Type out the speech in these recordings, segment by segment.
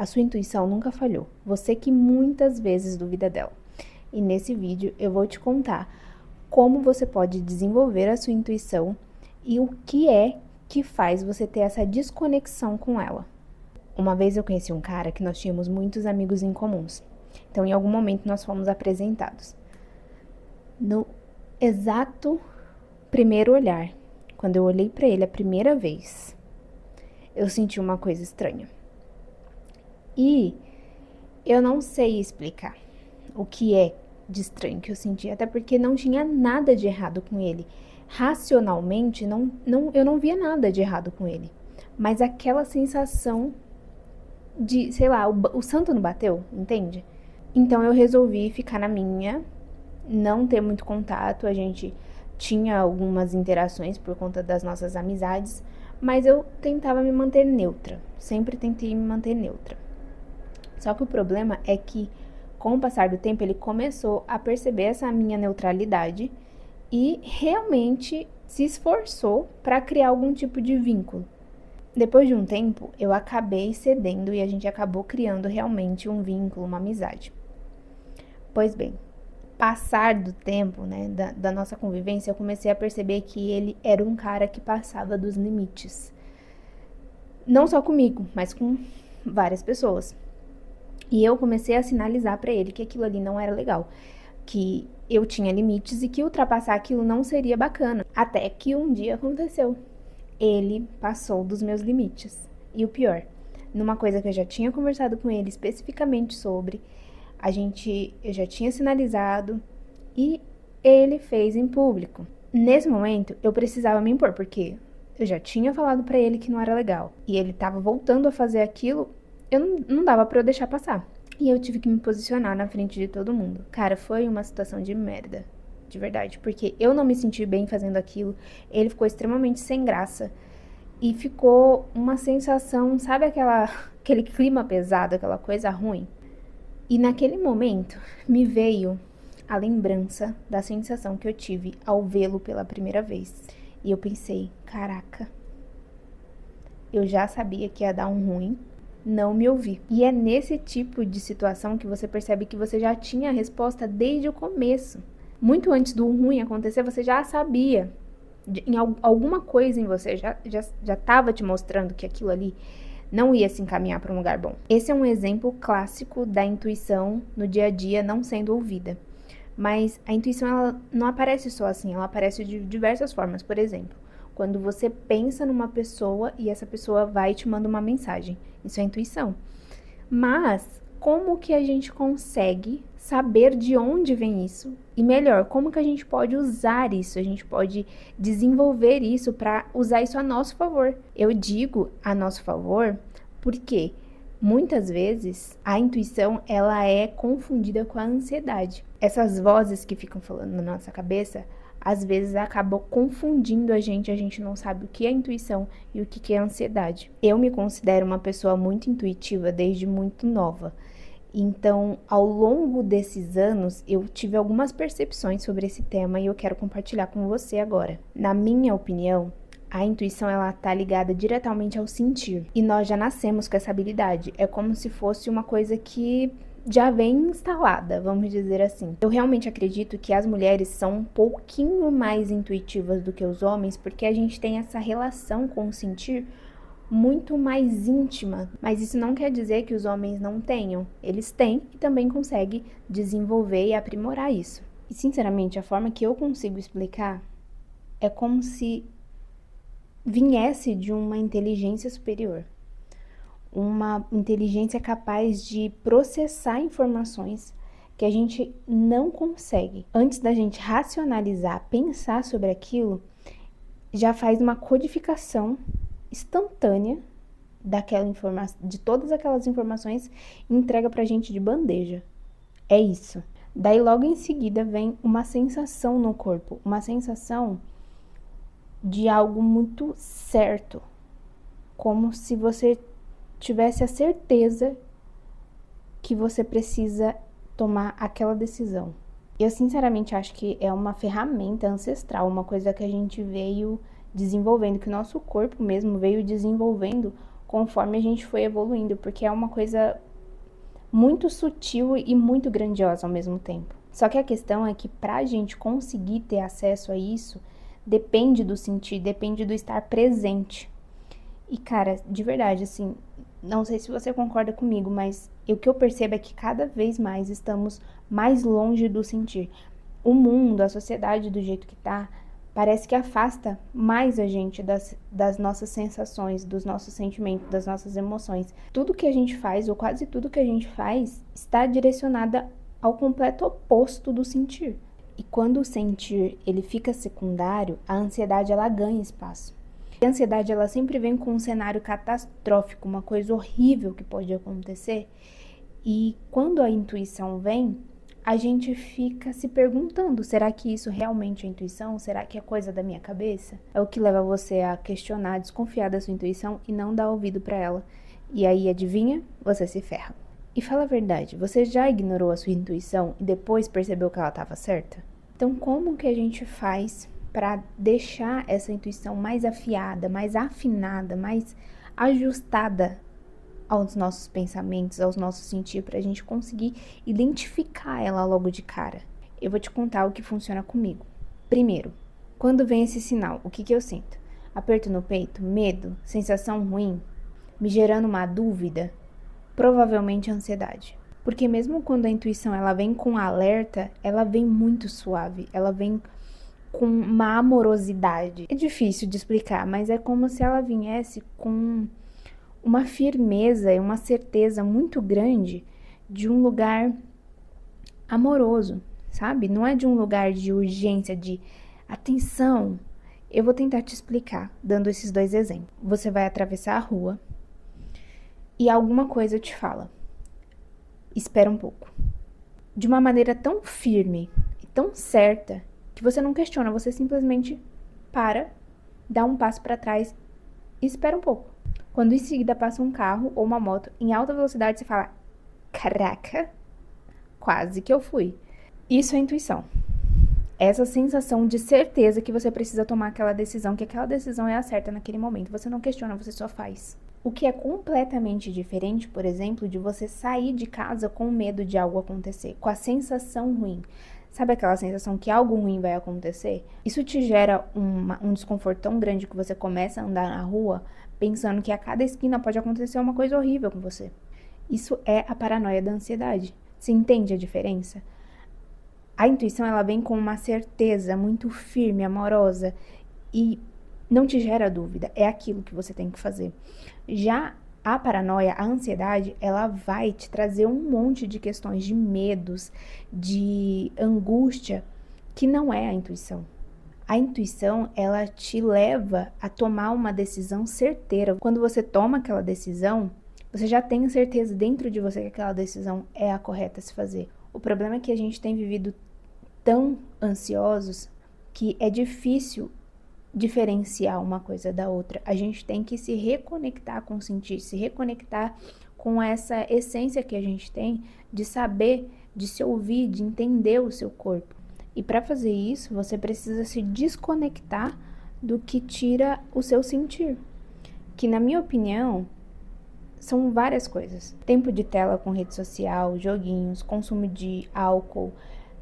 A sua intuição nunca falhou, você que muitas vezes duvida dela. E nesse vídeo eu vou te contar como você pode desenvolver a sua intuição e o que é que faz você ter essa desconexão com ela. Uma vez eu conheci um cara que nós tínhamos muitos amigos em comuns. Então, em algum momento, nós fomos apresentados. No exato primeiro olhar, quando eu olhei para ele a primeira vez, eu senti uma coisa estranha. E eu não sei explicar o que é de estranho que eu senti, até porque não tinha nada de errado com ele. Racionalmente, eu não via nada de errado com ele. Mas aquela sensação de, sei lá, o santo não bateu, entende? Então eu resolvi ficar na minha, não ter muito contato. A gente tinha algumas interações por conta das nossas amizades, mas eu tentava me manter neutra, sempre tentei me manter neutra. Só que o problema é que, com o passar do tempo, ele começou a perceber essa minha neutralidade e realmente se esforçou para criar algum tipo de vínculo. Depois de um tempo, eu acabei cedendo e a gente acabou criando realmente um vínculo, uma amizade. Pois bem, passar do tempo, né, da nossa convivência, eu comecei a perceber que ele era um cara que passava dos limites. Não só comigo, mas com várias pessoas. E eu comecei a sinalizar para ele que aquilo ali não era legal, que eu tinha limites e que ultrapassar aquilo não seria bacana. Até que um dia aconteceu. Ele passou dos meus limites. E o pior, numa coisa que eu já tinha conversado com ele especificamente sobre, eu já tinha sinalizado e ele fez em público. Nesse momento, eu precisava me impor, porque eu já tinha falado pra ele que não era legal. E ele tava voltando a fazer aquilo, não dava pra eu deixar passar. E eu tive que me posicionar na frente de todo mundo. Cara, foi uma situação de merda. De verdade, porque eu não me senti bem fazendo aquilo, ele ficou extremamente sem graça e ficou uma sensação, sabe aquele clima pesado, aquela coisa ruim? E naquele momento me veio a lembrança da sensação que eu tive ao vê-lo pela primeira vez. E eu pensei, caraca, eu já sabia que ia dar um ruim, não me ouvi. E é nesse tipo de situação que você percebe que você já tinha a resposta desde o começo. Muito antes do ruim acontecer, você já sabia. Alguma coisa em você já estava te mostrando que aquilo ali não ia se encaminhar para um lugar bom. Esse é um exemplo clássico da intuição no dia a dia não sendo ouvida. Mas a intuição, ela não aparece só assim, ela aparece de diversas formas. Por exemplo, quando você pensa numa pessoa e essa pessoa vai e te manda uma mensagem. Isso é intuição. Mas como que a gente consegue saber de onde vem isso? E melhor, como que a gente pode usar isso? A gente pode desenvolver isso para usar isso a nosso favor. Eu digo a nosso favor porque muitas vezes a intuição, ela é confundida com a ansiedade. Essas vozes que ficam falando na nossa cabeça, às vezes acabam confundindo a gente não sabe o que é intuição e o que é ansiedade. Eu me considero uma pessoa muito intuitiva desde muito nova. Então, ao longo desses anos, eu tive algumas percepções sobre esse tema e eu quero compartilhar com você agora. Na minha opinião, a intuição, ela tá ligada diretamente ao sentir. E nós já nascemos com essa habilidade. É como se fosse uma coisa que já vem instalada, vamos dizer assim. Eu realmente acredito que as mulheres são um pouquinho mais intuitivas do que os homens, porque a gente tem essa relação com o sentir muito mais íntima, mas isso não quer dizer que os homens não tenham. Eles têm e também conseguem desenvolver e aprimorar isso. E sinceramente, a forma que eu consigo explicar é como se viesse de uma inteligência superior. Uma inteligência capaz de processar informações que a gente não consegue. Antes da gente racionalizar, pensar sobre aquilo, já faz uma codificação instantânea de todas aquelas informações e entrega pra gente de bandeja. É isso. Daí logo em seguida vem uma sensação no corpo, uma sensação de algo muito certo, como se você tivesse a certeza que você precisa tomar aquela decisão. Eu sinceramente acho que é uma ferramenta ancestral, uma coisa que a gente veio desenvolvendo, que o nosso corpo mesmo veio desenvolvendo conforme a gente foi evoluindo, porque é uma coisa muito sutil e muito grandiosa ao mesmo tempo. Só que a questão é que pra gente conseguir ter acesso a isso, depende do sentir, depende do estar presente. E cara, de verdade, assim, não sei se você concorda comigo, mas o que eu percebo é que cada vez mais estamos mais longe do sentir. O mundo, a sociedade do jeito que tá, parece que afasta mais a gente das nossas sensações, dos nossos sentimentos, das nossas emoções. Tudo que a gente faz, ou quase tudo que a gente faz, está direcionada ao completo oposto do sentir. E quando o sentir ele fica secundário, a ansiedade ela ganha espaço. A ansiedade ela sempre vem com um cenário catastrófico, uma coisa horrível que pode acontecer. E quando a intuição vem, a gente fica se perguntando, será que isso realmente é intuição? Será que é coisa da minha cabeça? É o que leva você a questionar, desconfiar da sua intuição e não dar ouvido para ela. E aí, adivinha? Você se ferra. E fala a verdade, você já ignorou a sua intuição e depois percebeu que ela estava certa? Então, como que a gente faz para deixar essa intuição mais afiada, mais afinada, mais ajustada aos nossos pensamentos, aos nossos sentidos, para a gente conseguir identificar ela logo de cara? Eu vou te contar o que funciona comigo. Primeiro, quando vem esse sinal, o que eu sinto? Aperto no peito, medo, sensação ruim, me gerando uma dúvida? Provavelmente ansiedade. Porque mesmo quando a intuição ela vem com alerta, ela vem muito suave, ela vem com uma amorosidade. É difícil de explicar, mas é como se ela viesse com uma firmeza e uma certeza muito grande de um lugar amoroso, sabe? Não é de um lugar de urgência, de atenção. Eu vou tentar te explicar, dando esses dois exemplos. Você vai atravessar a rua e alguma coisa te fala: espera um pouco. De uma maneira tão firme e tão certa que você não questiona, você simplesmente para, dá um passo para trás e espera um pouco. Quando em seguida passa um carro ou uma moto em alta velocidade, você fala: caraca, quase que eu fui. Isso é intuição. Essa sensação de certeza que você precisa tomar aquela decisão, que aquela decisão é a certa naquele momento. Você não questiona, você só faz. O que é completamente diferente, por exemplo, de você sair de casa com medo de algo acontecer, com a sensação ruim. Sabe aquela sensação que algo ruim vai acontecer? Isso te gera um desconforto tão grande que você começa a andar na rua pensando que a cada esquina pode acontecer uma coisa horrível com você. Isso é a paranoia da ansiedade. Você entende a diferença? A intuição ela vem com uma certeza muito firme, amorosa e não te gera dúvida. É aquilo que você tem que fazer. Já a paranoia, a ansiedade, ela vai te trazer um monte de questões de medos, de angústia, que não é a intuição. A intuição, ela te leva a tomar uma decisão certeira. Quando você toma aquela decisão, você já tem certeza dentro de você que aquela decisão é a correta a se fazer. O problema é que a gente tem vivido tão ansiosos que é difícil diferenciar uma coisa da outra. A gente tem que se reconectar com o sentir, se reconectar com essa essência que a gente tem de saber, de se ouvir, de entender o seu corpo. E para fazer isso, você precisa se desconectar do que tira o seu sentir, que na minha opinião são várias coisas. Tempo de tela com rede social, joguinhos, consumo de álcool,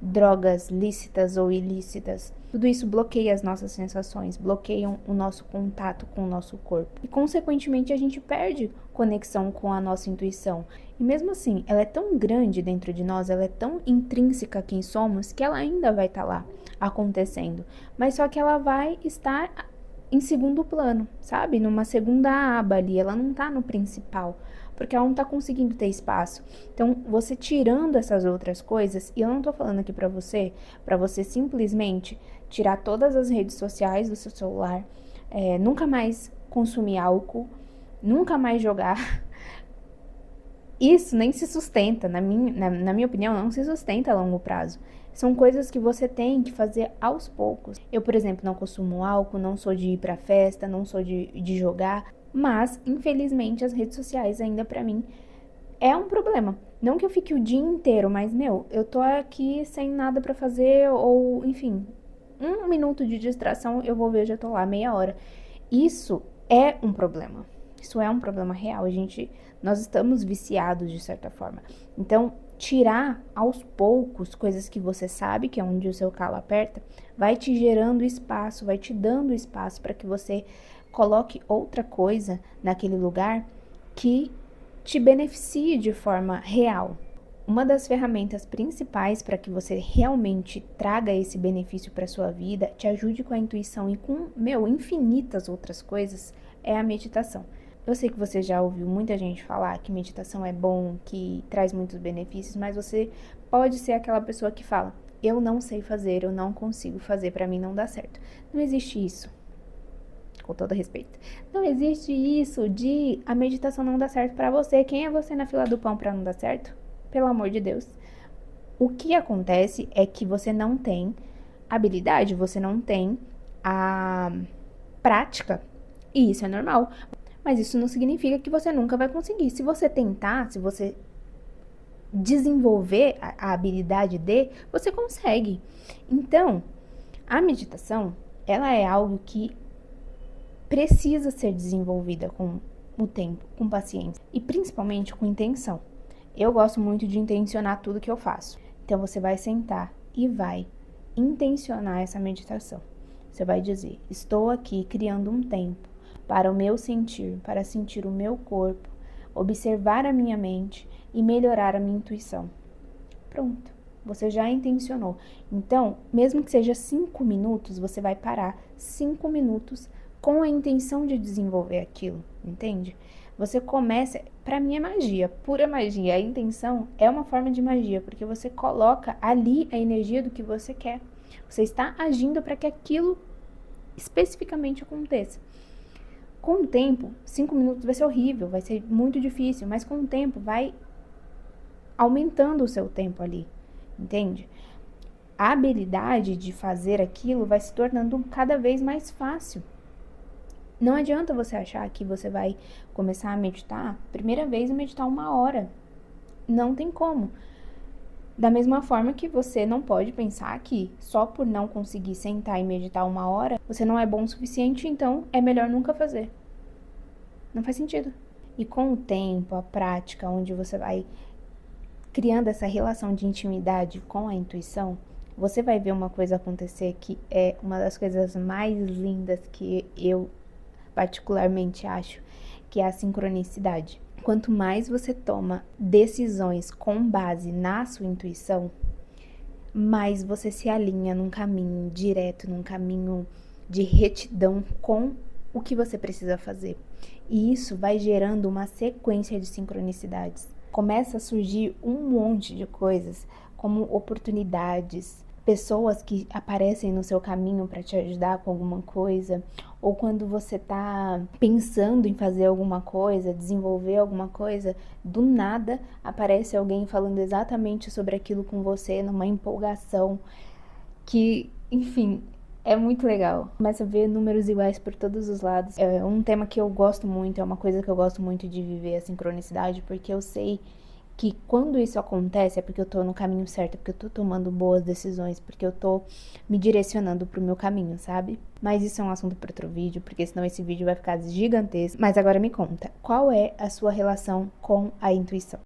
drogas lícitas ou ilícitas. Tudo isso bloqueia as nossas sensações, bloqueiam o nosso contato com o nosso corpo. E, consequentemente, a gente perde conexão com a nossa intuição. E mesmo assim, ela é tão grande dentro de nós, ela é tão intrínseca a quem somos, que ela ainda vai estar lá, acontecendo. Mas só que ela vai estar em segundo plano, sabe? Numa segunda aba ali, ela não tá no principal, porque ela não tá conseguindo ter espaço. Então, você tirando essas outras coisas, e eu não tô falando aqui pra você simplesmente tirar todas as redes sociais do seu celular, nunca mais consumir álcool, nunca mais jogar. Isso nem se sustenta, na minha opinião, não se sustenta a longo prazo. São coisas que você tem que fazer aos poucos. Eu, por exemplo, não consumo álcool, não sou de ir pra festa, não sou de jogar, mas, infelizmente, as redes sociais ainda pra mim é um problema. Não que eu fique o dia inteiro, mas, eu tô aqui sem nada pra fazer ou, enfim, 1 minuto de distração eu vou ver, já tô lá, meia hora. Isso é um problema. Isso é um problema real, nós estamos viciados de certa forma. Então, tirar aos poucos coisas que você sabe, que é onde o seu calo aperta, vai te gerando espaço, vai te dando espaço para que você coloque outra coisa naquele lugar que te beneficie de forma real. Uma das ferramentas principais para que você realmente traga esse benefício para sua vida, te ajude com a intuição e com, infinitas outras coisas, é a meditação. Eu sei que você já ouviu muita gente falar que meditação é bom, que traz muitos benefícios, mas você pode ser aquela pessoa que fala: eu não sei fazer, eu não consigo fazer, para mim não dá certo. Não existe isso. Com todo respeito. Não existe isso de a meditação não dar certo para você. Quem é você na fila do pão para não dar certo? Pelo amor de Deus. O que acontece é que você não tem habilidade, você não tem a prática. E isso é normal. Mas isso não significa que você nunca vai conseguir. Se você tentar, se você desenvolver a habilidade você consegue. Então, a meditação, ela é algo que precisa ser desenvolvida com o tempo, com paciência e principalmente com intenção. Eu gosto muito de intencionar tudo que eu faço. Então, você vai sentar e vai intencionar essa meditação. Você vai dizer: estou aqui criando um tempo para o meu sentir, para sentir o meu corpo, observar a minha mente e melhorar a minha intuição. Pronto, você já intencionou. Então, mesmo que seja 5 minutos, você vai parar 5 minutos com a intenção de desenvolver aquilo, entende? Você começa, para mim é magia, pura magia. A intenção é uma forma de magia, porque você coloca ali a energia do que você quer. Você está agindo para que aquilo especificamente aconteça. Com o tempo, 5 minutos vai ser horrível, vai ser muito difícil, mas com o tempo vai aumentando o seu tempo ali, entende? A habilidade de fazer aquilo vai se tornando cada vez mais fácil. Não adianta você achar que você vai começar a meditar, primeira vez, meditar 1 hora. Não tem como. Da mesma forma que você não pode pensar que só por não conseguir sentar e meditar 1 hora, você não é bom o suficiente, então é melhor nunca fazer. Não faz sentido. E com o tempo, a prática, onde você vai criando essa relação de intimidade com a intuição, você vai ver uma coisa acontecer que é uma das coisas mais lindas que eu particularmente acho, que é a sincronicidade. Quanto mais você toma decisões com base na sua intuição, mais você se alinha num caminho direto, num caminho de retidão com o que você precisa fazer. E isso vai gerando uma sequência de sincronicidades. Começa a surgir um monte de coisas, como oportunidades, pessoas que aparecem no seu caminho para te ajudar com alguma coisa, ou quando você está pensando em fazer alguma coisa, desenvolver alguma coisa, do nada aparece alguém falando exatamente sobre aquilo com você, numa empolgação que, enfim, é muito legal. Começa a ver números iguais por todos os lados. É um tema que eu gosto muito, é uma coisa que eu gosto muito de viver, a sincronicidade, porque eu sei que quando isso acontece é porque eu tô no caminho certo, é porque eu tô tomando boas decisões, porque eu tô me direcionando pro meu caminho, sabe? Mas isso é um assunto para outro vídeo, porque senão esse vídeo vai ficar gigantesco. Mas agora me conta, qual é a sua relação com a intuição?